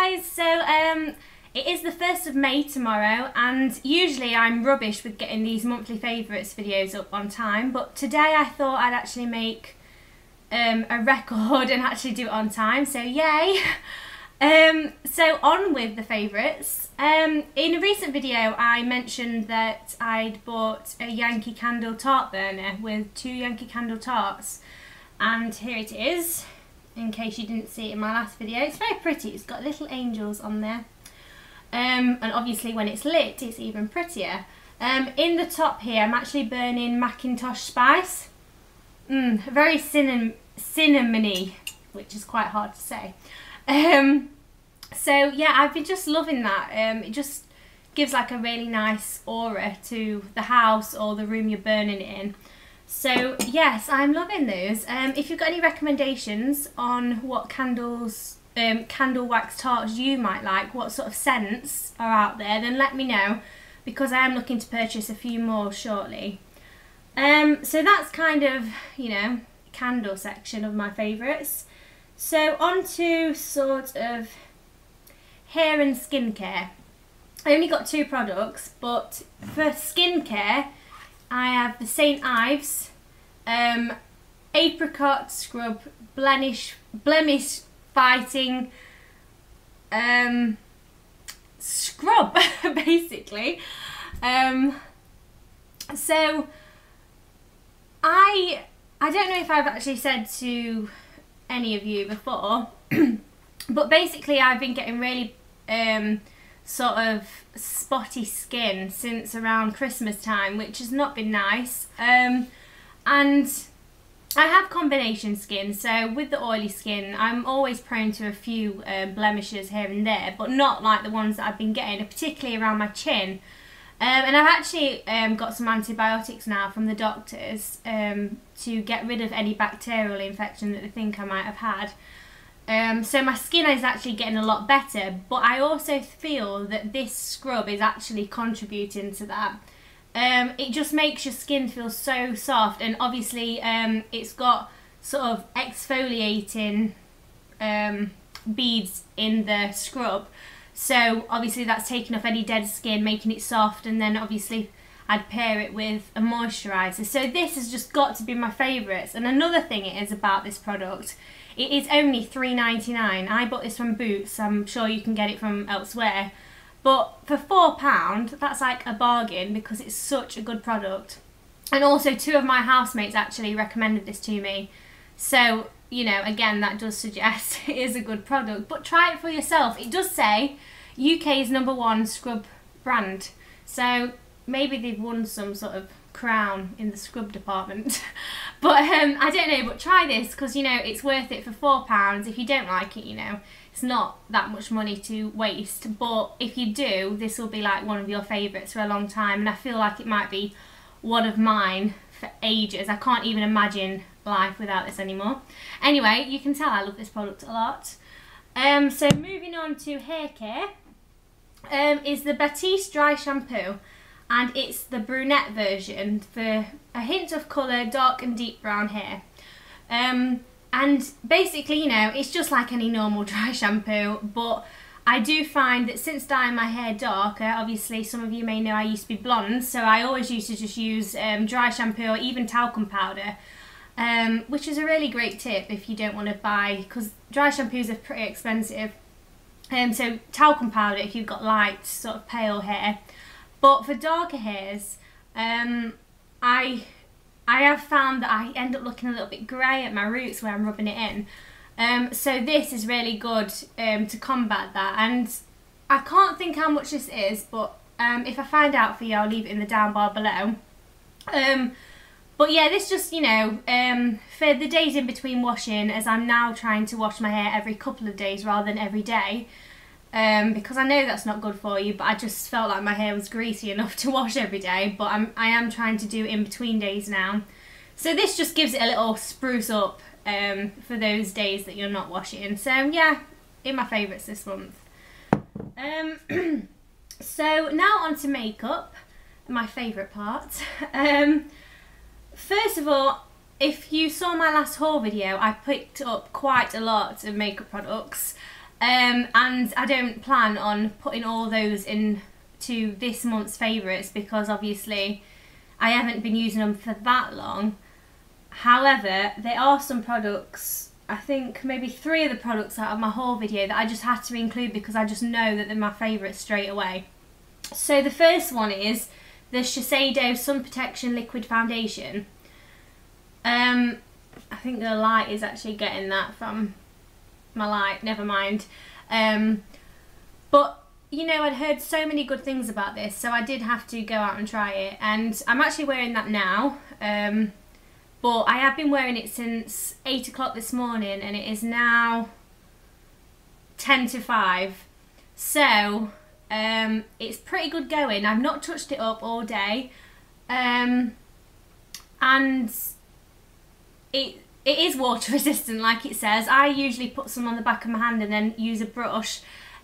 guys, so it is the 1st of May tomorrow, and usually I'm rubbish with getting these monthly favourites videos up on time, but today I thought I'd actually make a record and actually do it on time, so yay! So on with the favourites. In a recent video I mentioned that I'd bought a Yankee Candle tart burner with 2 Yankee Candle tarts, and here it is, in case you didn't see it in my last video. It's very pretty, it's got little angels on there, and obviously when it's lit it's even prettier. In the top here I'm actually burning Macintosh Spice, very cinnamony, which is quite hard to say. So yeah, I've been just loving that. It just gives like a really nice aura to the house or the room you're burning it in. So yes, I'm loving those. If you've got any recommendations on what candles, candle wax tarts you might like, what sort of scents are out there, then let me know, because I am looking to purchase a few more shortly. So that's kind of, you know, candle section of my favourites. So on to sort of hair and skincare. I only got 2 products, but for skincare I have the St. Ives Apricot Scrub Blemish Fighting Scrub, basically. So I don't know if I've actually said to any of you before, but basically I've been getting really sort of spotty skin since around Christmas time, which has not been nice, and I have combination skin, so with the oily skin I'm always prone to a few blemishes here and there, but not like the ones that I've been getting, particularly around my chin. And I've actually got some antibiotics now from the doctors to get rid of any bacterial infection that they think I might have had. So my skin is actually getting a lot better, but I also feel that this scrub is actually contributing to that. It just makes your skin feel so soft, and obviously it's got sort of exfoliating beads in the scrub. So obviously that's taking off any dead skin, making it soft, and then obviously I'd pair it with a moisturiser. So this has just got to be my favourites. And another thing it is about this product, it is only £3.99. I bought this from Boots, I'm sure you can get it from elsewhere. But for £4, that's like a bargain, because it's such a good product. And also 2 of my housemates actually recommended this to me. So, you know, again, that does suggest it is a good product, but try it for yourself. It does say UK's #1 scrub brand, so maybe they've won some sort of crown in the scrub department. But I don't know, but try this, because, you know, it's worth it for £4. If you don't like it, you know, it's not that much money to waste, but if you do, this will be like one of your favourites for a long time, and I feel like it might be one of mine for ages. I can't even imagine life without this anymore. Anyway, you can tell I love this product a lot. So moving on to hair care, is the Bastiste dry shampoo, and it's the brunette version for a hint of colour, dark and deep brown hair. And basically, you know, it's just like any normal dry shampoo, but I do find that since dyeing my hair darker, obviously some of you may know I used to be blonde, so I always used to just use dry shampoo or even talcum powder, which is a really great tip if you don't want to buy, because dry shampoos are pretty expensive. So talcum powder if you've got light, sort of pale hair. But for darker hairs, I have found that I end up looking a little bit grey at my roots where I'm rubbing it in. So this is really good to combat that, and I can't think how much this is, but if I find out for you I'll leave it in the down bar below. But yeah, this just, you know, for the days in between washing, as I'm now trying to wash my hair every couple of days rather than every day, because I know that's not good for you, but I just felt like my hair was greasy enough to wash every day, but I am trying to do it in between days now. So this just gives it a little spruce up for those days that you're not washing. So yeah, in my favourites this month. So now on to makeup, my favourite part. First of all, if you saw my last haul video, I picked up quite a lot of makeup products. And I don't plan on putting all those into this month's favourites because obviously I haven't been using them for that long. However, there are some products, I think maybe 3 of the products out of my haul video that I just had to include because I just know that they're my favourites straight away. So the first one is the Shiseido Sun Protection Liquid Foundation. I think the light is actually getting that from my light, never mind. But you know, I'd heard so many good things about this, so I did have to go out and try it, and I'm actually wearing that now. But I have been wearing it since 8 o'clock this morning and it is now 10 to 5. So it's pretty good going. I've not touched it up all day. And it is water resistant like it says. I usually put some on the back of my hand and then use a brush.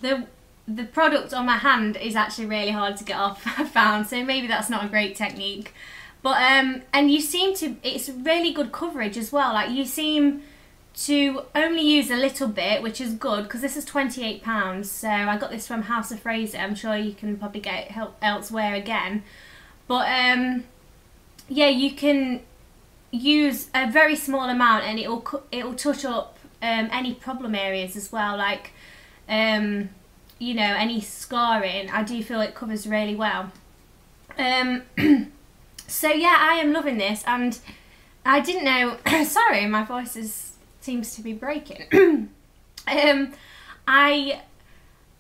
The product on my hand is actually really hard to get off, I found, so maybe that's not a great technique. But and you seem to, it's really good coverage as well. Like, you seem to only use a little bit, which is good because this is £28. So I got this from House of Fraser. I'm sure you can probably get it elsewhere again. But yeah, you can use a very small amount and it will touch up any problem areas as well, like you know, any scarring. I do feel it covers really well. So yeah, I am loving this, and I didn't know sorry, my voice seems to be breaking. I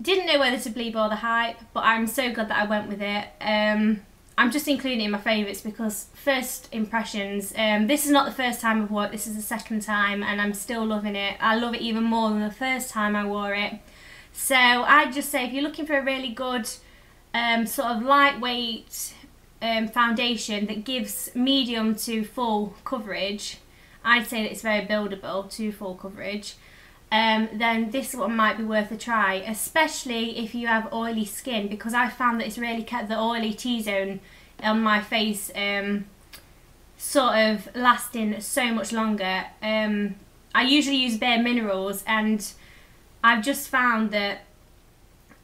didn't know whether to believe all the hype, but I'm so glad that I went with it. I'm just including it in my favourites because first impressions, this is not the first time I've worn it, this is the second time, and I'm still loving it. I love it even more than the first time I wore it. So I'd just say if you're looking for a really good sort of lightweight foundation that gives medium to full coverage, I'd say that it's very buildable to full coverage, then this one might be worth a try, especially if you have oily skin, because I found that it's really kept the oily T-zone on my face sort of lasting so much longer. I usually use Bare Minerals, and I've just found that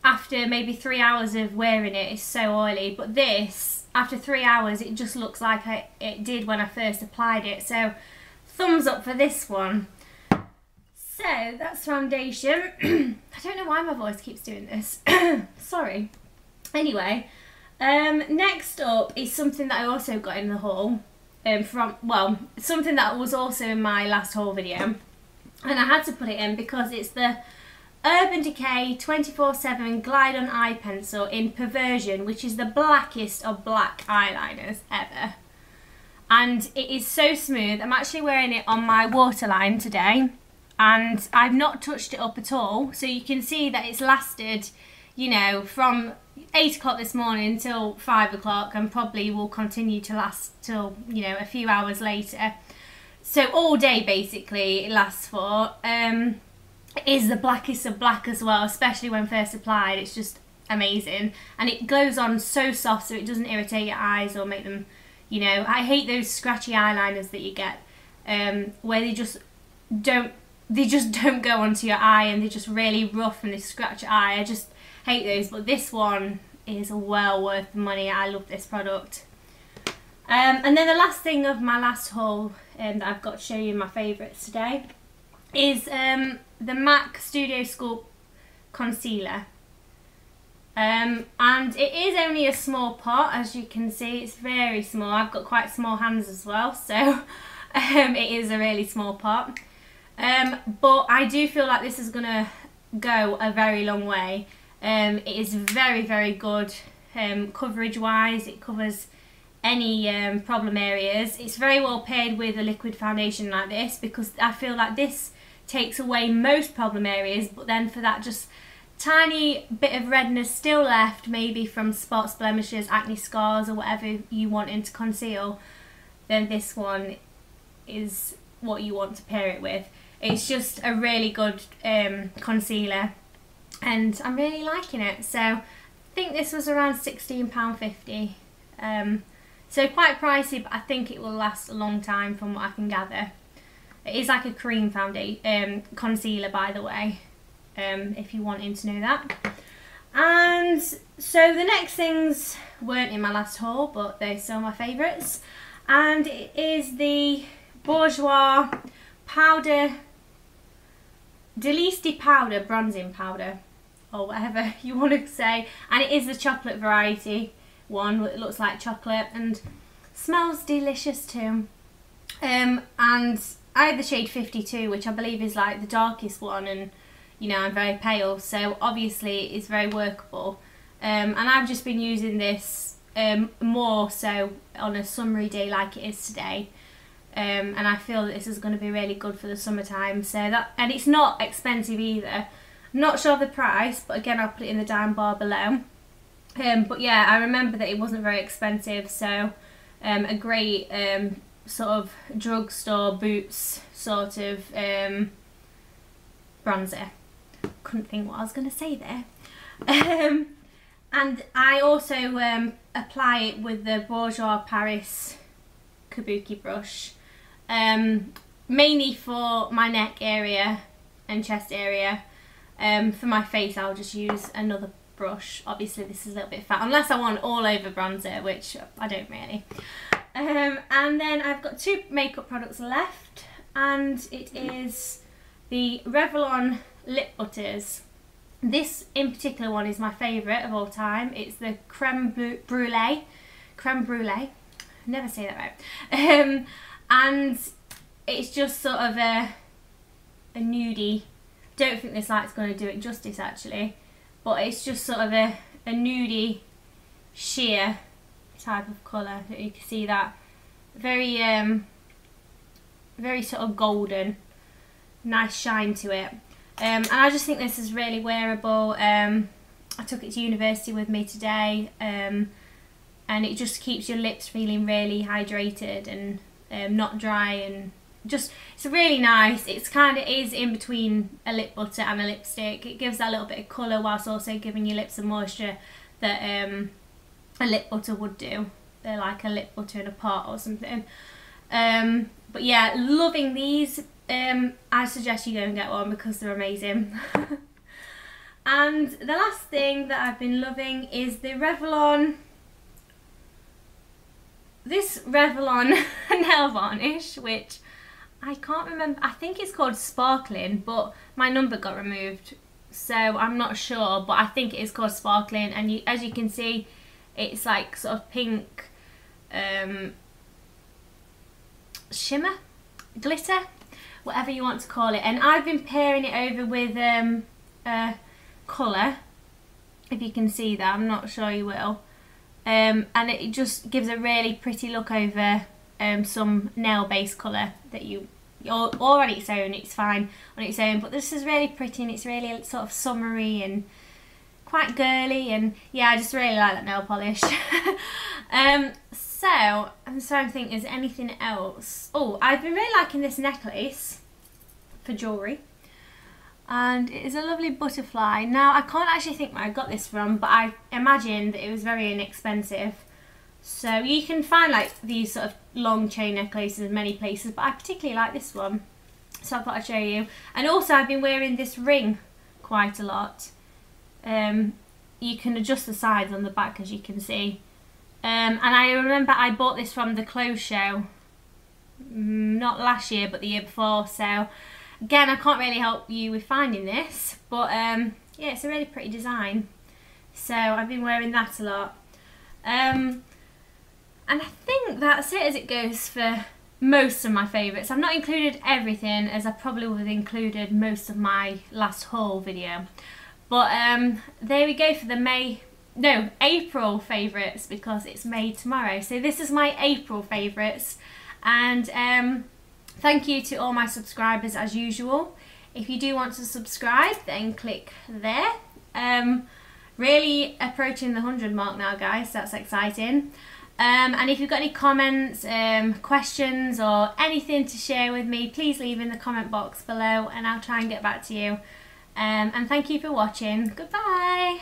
after maybe 3 hours of wearing it, it's so oily, but this, after 3 hours, it just looks like it did when I first applied it. So thumbs up for this one. So that's foundation. I don't know why my voice keeps doing this. Sorry. Anyway, next up is something that I also got in the haul. Something that was also in my last haul video, and I had to put it in because it's the Urban Decay 24/7 Glide On Eye Pencil in Perversion, which is the blackest of black eyeliners ever. And it is so smooth. I'm actually wearing it on my waterline today, and I've not touched it up at all. So you can see that it's lasted, you know, from 8 o'clock this morning till 5 o'clock, and probably will continue to last till, you know, a few hours later. So all day basically it lasts for. It is the blackest of black as well, especially when first applied. It's just amazing, and it glows on so soft so it doesn't irritate your eyes or make them, you know, I hate those scratchy eyeliners that you get where they just don't go onto your eye and they're just really rough and they scratch your eye. I just hate those, but this one is well worth the money. I love this product. And then the last thing of my last haul that I've got to show you my favourites today is the MAC Studio Sculpt Concealer. And it is only a small pot, as you can see. It's very small. I've got quite small hands as well, so it is a really small pot. But I do feel like this is going to go a very long way. It is very, very good coverage wise. It covers any problem areas. It's very well paired with a liquid foundation like this, because I feel like this takes away most problem areas, but then for that just tiny bit of redness still left, maybe from spots, blemishes, acne scars, or whatever you want to conceal, then this one is what you want to pair it with. It's just a really good concealer, and I'm really liking it. So I think this was around £16.50. So quite pricey, but I think it will last a long time from what I can gather. It is like a cream foundation concealer, by the way. if you're wanting to know that. And so the next things weren't in my last haul, but they're still my favourites. And it is the Bourjois powder, Delic powder, bronzing powder, or whatever you want to say. And it is the chocolate variety one. It looks like chocolate and smells delicious too. And I had the shade 52, which I believe is like the darkest one, and you know, I'm very pale, so obviously it's very workable. And I've just been using this more so on a summery day like it is today. And I feel that this is going to be really good for the summertime. So that, and it's not expensive either. I'm not sure of the price, but again, I'll put it in the down bar below. But yeah, I remember that it wasn't very expensive, so a great sort of drugstore Boots sort of bronzer. Couldn't think what I was going to say there. And I also apply it with the Bourjois Paris Kabuki brush, mainly for my neck area and chest area. For my face I'll just use another brush. Obviously this is a little bit fat, unless I want all over bronzer, which I don't really. And then I've got two makeup products left, and it is the Revlon lip butters. This in particular one is my favourite of all time. It's the Crème Brulee, never say that right. And it's just sort of a nudie. Don't think this light's going to do it justice actually, but it's just sort of a nudie sheer type of colour. You can see that very very sort of golden, nice shine to it. And I just think this is really wearable. I took it to university with me today, and it just keeps your lips feeling really hydrated and not dry, and just, it's really nice. It's kind of is in between a lip butter and a lipstick. It gives that little bit of colour whilst also giving your lips some moisture that a lip butter would do. They're like a lip butter in a pot or something. But yeah, loving these. I suggest you go and get one because they're amazing. And the last thing that I've been loving is the Revlon, this Revlon nail varnish, which I can't remember, I think it's called Sparkling, but my number got removed, so I'm not sure, but I think it is called Sparkling. And as you can see, it's like sort of pink shimmer, glitter, whatever you want to call it. And I've been pairing it over with colour, if you can see that, I'm not sure you will. And it just gives a really pretty look over some nail base colour that you, or on its own, it's fine on its own, but this is really pretty, and it's really sort of summery and quite girly, and yeah, I just really like that nail polish. So I'm trying to think, is there anything else? Oh, I've been really liking this necklace for jewellery, and it is a lovely butterfly. Now I can't actually think where I got this from, but I imagined that it was very inexpensive. So you can find like these sort of long chain necklaces in many places, but I particularly like this one, so I thought I'd show you. And also I've been wearing this ring quite a lot. You can adjust the sides on the back, as you can see. And I remember I bought this from the clothes show, not last year but the year before, so again I can't really help you with finding this, but yeah, it's a really pretty design, so I've been wearing that a lot. And I think that's it as it goes for most of my favourites. I've not included everything, as I probably would have included most of my last haul video, but there we go for the April favourites, because it's May tomorrow. So this is my April favourites, and thank you to all my subscribers as usual. If you do want to subscribe, then click there. Really approaching the 100 mark now, guys, that's exciting. And if you've got any comments, questions or anything to share with me, please leave in the comment box below and I'll try and get back to you. And thank you for watching. Goodbye.